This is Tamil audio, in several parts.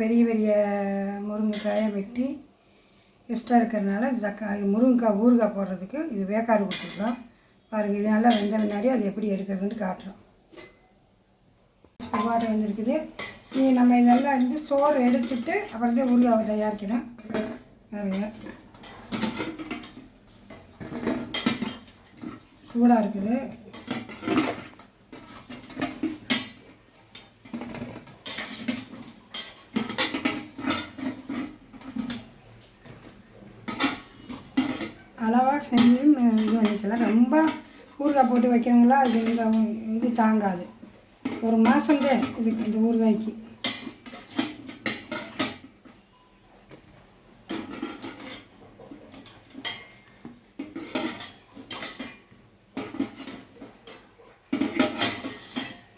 பெரிய பெரிய முருங்கைக்காயை வெட்டி எக்ஸ்ட்ரா இருக்கிறதுனால இது முருங்கைக்காய் ஊறுகாய் போடுறதுக்கு இது வேக்காடு கொடுத்துருக்கோம். பாருங்கள், இது நல்லா வெந்த முன்னாடி அது எப்படி எடுக்கிறதுன்னு காட்டுறோம். வாட்டை வந்துருக்குது. நம்ம இதெல்லாம் சோறு எடுத்துட்டு அப்புறம் தான் ஊறுகாய் தயாரிக்கணும். பாருங்க, சூடாக இருக்குது. அளவாக செஞ்சு இது பண்ணிக்கலாம். ரொம்ப ஊறுகாய் போட்டு வைக்கிறவங்களா இது தாங்காது. ஒரு மாதம்தான் இதுக்கு இந்த ஊறுகாய்க்கு.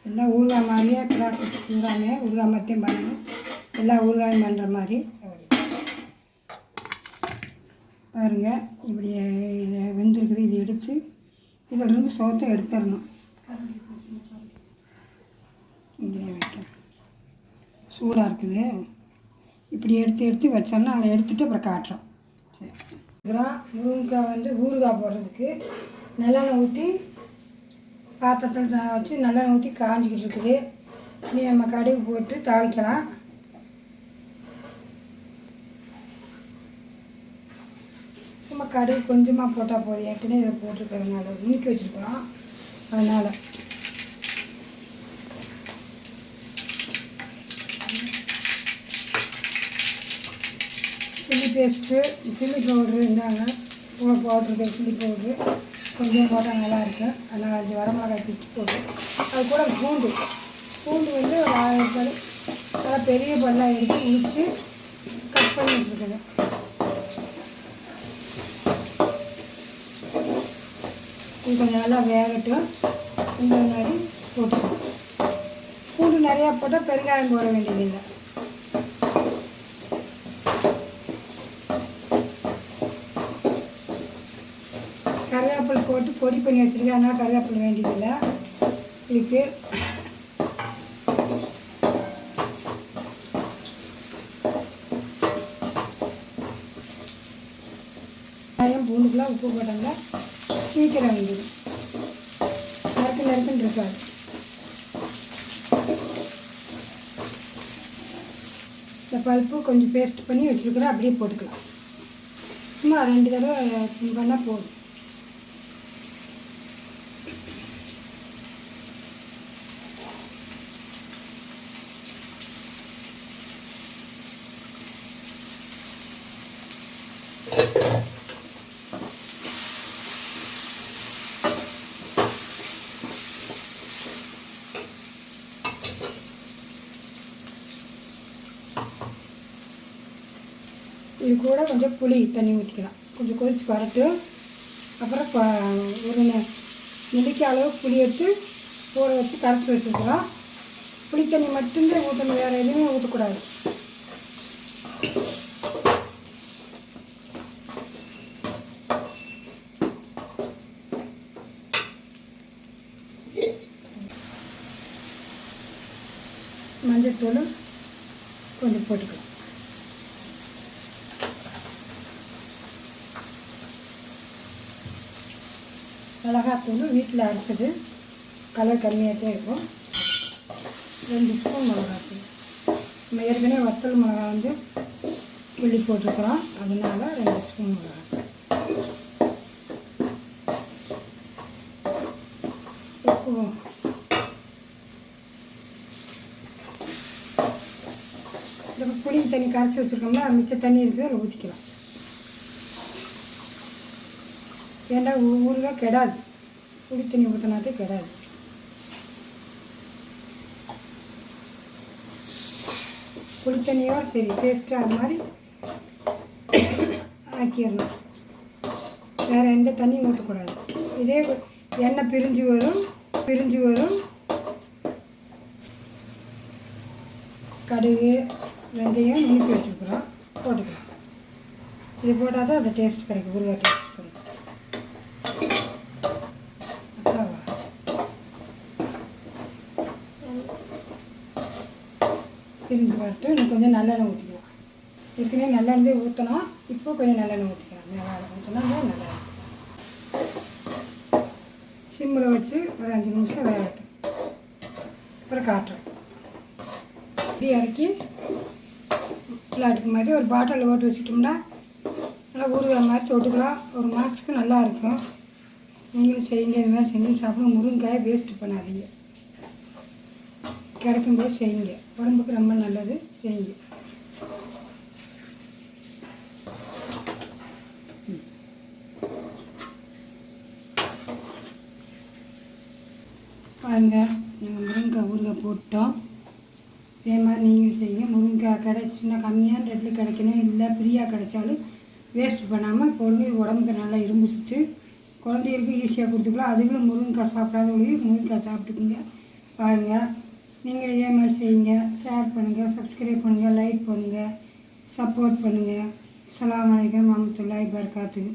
எல்லாம் ஊறுகாய் மாதிரியே ஊறுகாய் மட்டும் பண்ணணும். எல்லா ஊறுகாயும் பண்ணுற மாதிரி. பாருங்கள், இப்படி வெந்திருக்குது. இது எடுத்து இதிலிருந்து சோத்தை எடுத்துடணும். இங்கே வைக்கணும். சூடாக இருக்குது. இப்படி எடுத்து வச்சோம்னா அதை எடுத்துகிட்டு அப்புறம் காட்டுறோம். சரி, முருங்கைக்காய் ஊறுகாய் போடுறதுக்கு நல்லெண்ணெய் ஊற்றி பாத்திரத்தில் வச்சு நல்லெண்ணெய் ஊற்றி காஞ்சிக்கிட்டு இருக்குது. இனி நம்ம கடுகு போட்டு தாளிக்கலாம். சும்மா கடுகு கொஞ்சமாக போட்டால் போதும். ஏற்கனவே இதை போட்டிருக்கிறதுனால உணிக்கி வச்சுருக்கோம். அதனால் சில்லி பேஸ்ட்டு, சில்லி பவுட்ரு இருந்தாங்க. பவுட்ரு சில்லி பவுட்ரு கொஞ்சம் போட்டால் நல்லாயிருக்கும். அதனால் 5 வரமிளகாய் பிச்சு போட்டு அது கூட பூண்டு ஒரு 1000 பல் நல்லா பெரிய பல்லாக எடுத்து உரித்து கட் பண்ணி வச்சுருக்குது. இது கொஞ்சம் நல்லா வேகட்டும். இந்த மாதிரி போட்டுக்கணும். பூண்டு நிறையா போட்டால் பெருங்காயம் போட வேண்டியதில்லை. கருவேப்பிலை போட்டு பொடி பண்ணி வச்சுருக்கேன். அதனால் கருவேப்பிலை வேண்டியதில்லை இதுக்கு. பூண்டுக்கெலாம் உப்பு போட்டாங்க சீக்கிரம் வேண்டியது. நறுக்குன்னு இருக்காது. இந்த பல்ப்பு கொஞ்சம் பேஸ்ட் பண்ணி வச்சுருக்குறோம். அப்படியே போட்டுக்கலாம். சும்மா 2 தடவை பண்ணால் போதும். இது கூட கொஞ்சம் புளி தண்ணி ஊற்றிக்கலாம். கொஞ்சம் கொதிச்சு வரட்டும். அப்புறம் ஒரு நெல்லிக்காய் அளவு புளி எடுத்து ஊற வச்சு கரைச்சி வச்சுக்கலாம். புளி தண்ணி மட்டும்தான் ஊற்றணும், வேறு எதுவுமே ஊற்றக்கூடாது. மஞ்சள் கொஞ்சம் போட்டுக்கலாம். மிளகாத்தூள் வீட்டில் அரைச்சது, கலர் கம்மியாக இருக்கும். 2 ஸ்பூன் மிளகாத்தூள். நம்ம ஏற்கனவே வத்தல் மிளகா கிள்ளி போட்டிருக்கிறோம். அதனால் 2 ஸ்பூன் மிளகாத்தூள். இந்த புளி தண்ணி கரைச்சி வச்சுருக்கோம்னா மிச்ச தண்ணி இருக்குது, அதில் ஊற்றிக்கலாம். ஏன்னா ஊறுகாய் கெடாது. புளி தண்ணி ஊற்றினாதே கெடாது. புளி தண்ணியோட சரி டேஸ்ட்டாக அது மாதிரி ஆக்கிடணும். வேறு எந்த தண்ணியும் ஊற்றக்கூடாது. இதே எண்ணெய் பிரிஞ்சு வரும். கடுகு வெந்தயம் நுணுக்கி வச்சுருக்குறோம், போட்டுக்கலாம். இது போட்டால் தான் அது டேஸ்ட் கிடைக்கும், ஊறுகாய் டேஸ்ட் கிடைக்கும். பிரிஞ்சு வரட்டும். இன்னும் கொஞ்சம் நல்லெண்ணெய் ஊற்றிக்கலாம். ஏற்கனவே நல்லெண்ணெய் ஊற்றணும். இப்போ கொஞ்சம் நல்லெண்ணெய் ஊற்றிக்கலாம். மேலே ஊற்றினா நல்லா இருக்கும். சிம்மில் வச்சு ஒரு 5 நிமிஷம் வேகட்டும். அப்புறம் காட்டுறேன். இப்படி இறக்கி விளையாட்டுக்கு மாதிரி ஒரு பாட்டிலில் போட்டு வச்சுட்டோம்னா நல்லா ஊறுகாய் மாதிரி தொட்டுக்கலாம். ஒரு மாதத்துக்கு நல்லா இருக்கும். நீங்களும் செய்யுங்க. இது மாதிரி செஞ்சு சாப்பிடுங்க. முருங்கைக்காயை வேஸ்ட்டு பண்ணாதீங்க. கிடைக்கும்போது செய்யுங்க. உடம்புக்கு ரொம்ப நல்லது. செய்யுங்க. பாருங்கள், நாங்கள் முருங்கைக்காய் ஊறுகாய் போட்டோம். இதே மாதிரி நீங்களும் செய்யுங்க. முருங்கைக்காய் கிடைச்சுன்னா கம்மியான ரேட்டில் கிடைக்கணும். இல்லை ஃப்ரீயாக கிடைச்சாலும் வேஸ்ட் பண்ணாமல் போடுங்க. உடம்புக்கு நல்லா இரும்பு சத்து. குழந்தைகளுக்கு ஈஸியாக கொடுத்துக்கலாம். அதுகளும் முருங்கைக்காய் சாப்பிடாதவங்களுக்கு முருங்கைக்காய் சாப்பிட்டுக்குங்க. பாருங்கள், நீங்கள் இதே மாதிரி செய்யுங்க. ஷேர் பண்ணுங்கள், சப்ஸ்கிரைப் பண்ணுங்கள், லைக் பண்ணுங்கள், சப்போர்ட் பண்ணுங்கள். அஸ்ஸலாமு அலைக்கும் வரஹ்மத்துல்லாஹி வபரகாத்துஹு.